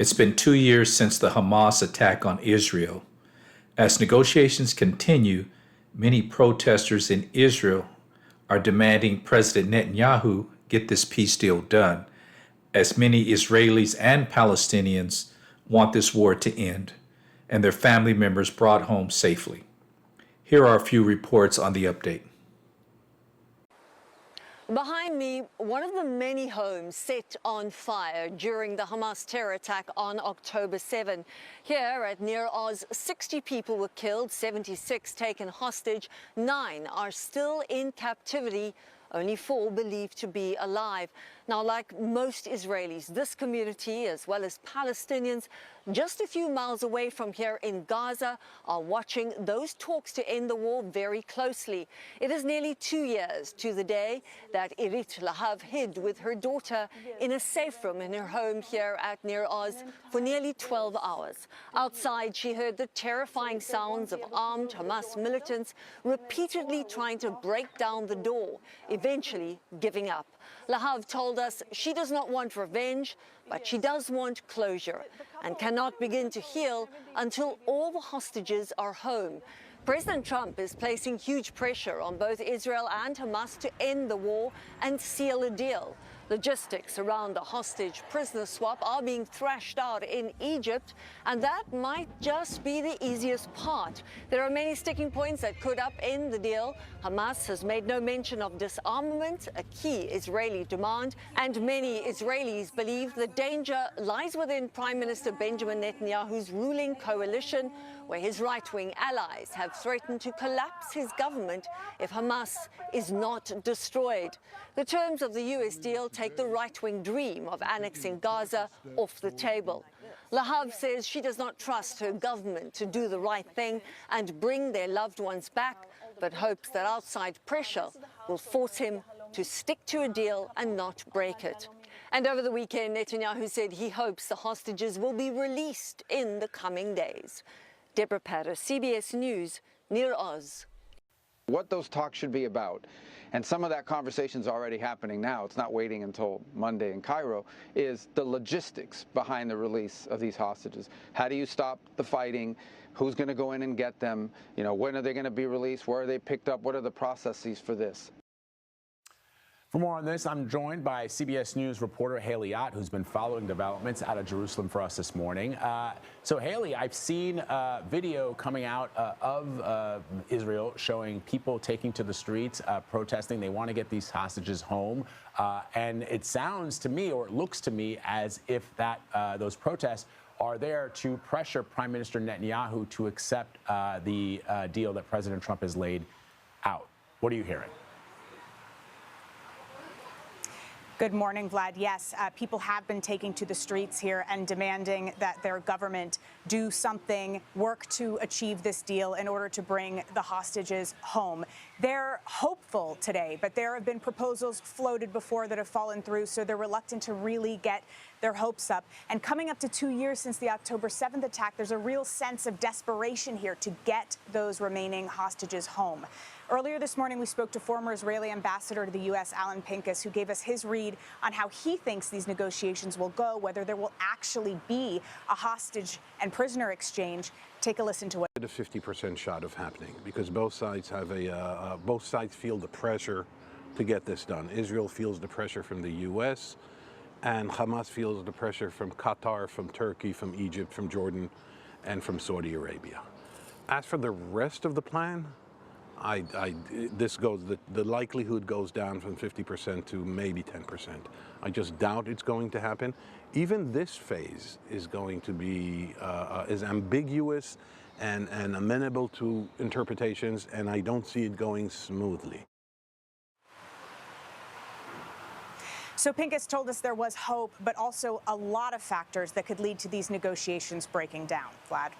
It's been 2 years since the Hamas attack on Israel. As negotiations continue, many protesters in Israel are demanding President Netanyahu get this peace deal done, as many Israelis and Palestinians want this war to end and their family members brought home safely. Here are a few reports on the update. Behind me, one of the many homes set on fire during the Hamas terror attack on October 7. Here at Nir Oz, 60 people were killed, 76 taken hostage, 9 are still in captivity, only 4 believed to be alive. Now, like most Israelis, this community, as well as Palestinians, just a few miles away from here in Gaza, are watching those talks to end the war very closely. It is nearly 2 years to the day that Irit Lahav hid with her daughter in a safe room in her home here at Nir Oz for nearly 12 hours. Outside, she heard the terrifying sounds of armed Hamas militants repeatedly trying to break down the door, eventually giving up. Lahav told us she does not want revenge, but she does want closure and cannot begin to heal until all the hostages are home. President Trump is placing huge pressure on both Israel and Hamas to end the war and seal a deal. Logistics around the hostage-prisoner swap are being thrashed out in Egypt, and that might just be the easiest part. There are many sticking points that could upend the deal. Hamas has made no mention of disarmament, a key Israeli demand, and many Israelis believe the danger lies within Prime Minister Benjamin Netanyahu's ruling coalition, where his right-wing allies have threatened to collapse his government if Hamas is not destroyed. The terms of the U.S. deal take the right-wing dream of annexing Gaza off the table. Lahav says she does not trust her government to do the right thing and bring their loved ones back, but hopes that outside pressure will force him to stick to a deal and not break it. And over the weekend, Netanyahu said he hopes the hostages will be released in the coming days. Deborah Paris, CBS News, Nir Oz. What those talks should be about, and some of that conversation is already happening now, it's not waiting until Monday in Cairo, is the logistics behind the release of these hostages. How do you stop the fighting? Who's going to go in and get them? You know, when are they going to be released? Where are they picked up? What are the processes for this? For more on this, I'm joined by CBS News reporter Haley Ott, who's been following developments out of Jerusalem for us this morning. So, Haley, I've seen video coming out of Israel showing people taking to the streets, protesting. They want to get these hostages home. And it sounds to me, or it looks to me, as if those protests are there to pressure Prime Minister Netanyahu to accept the deal that President Trump has laid out. What are you hearing? Good morning, Vlad. Yes, people have been taking to the streets here and demanding that their government do something, work to achieve this deal in order to bring the hostages home. They're hopeful today, but there have been proposals floated before that have fallen through, so they're reluctant to really get their hopes up. And coming up to 2 years since the October 7th attack, there's a real sense of desperation here to get those remaining hostages home. Earlier this morning, we spoke to former Israeli ambassador to the U.S., Alan Pincus, who gave us his read on how he thinks these negotiations will go, whether there will actually be a hostage and prisoner exchange. Take a listen to what. A 50% shot of happening, because both sides have both sides feel the pressure to get this done. Israel feels the pressure from the U.S., and Hamas feels the pressure from Qatar, from Turkey, from Egypt, from Jordan, and from Saudi Arabia. As for the rest of the plan, the likelihood goes down from 50% to maybe 10%. I just doubt it's going to happen. Even this phase is going to be is ambiguous and amenable to interpretations, and I don't see it going smoothly. So Pincus told us there was hope, but also a lot of factors that could lead to these negotiations breaking down. Vlad?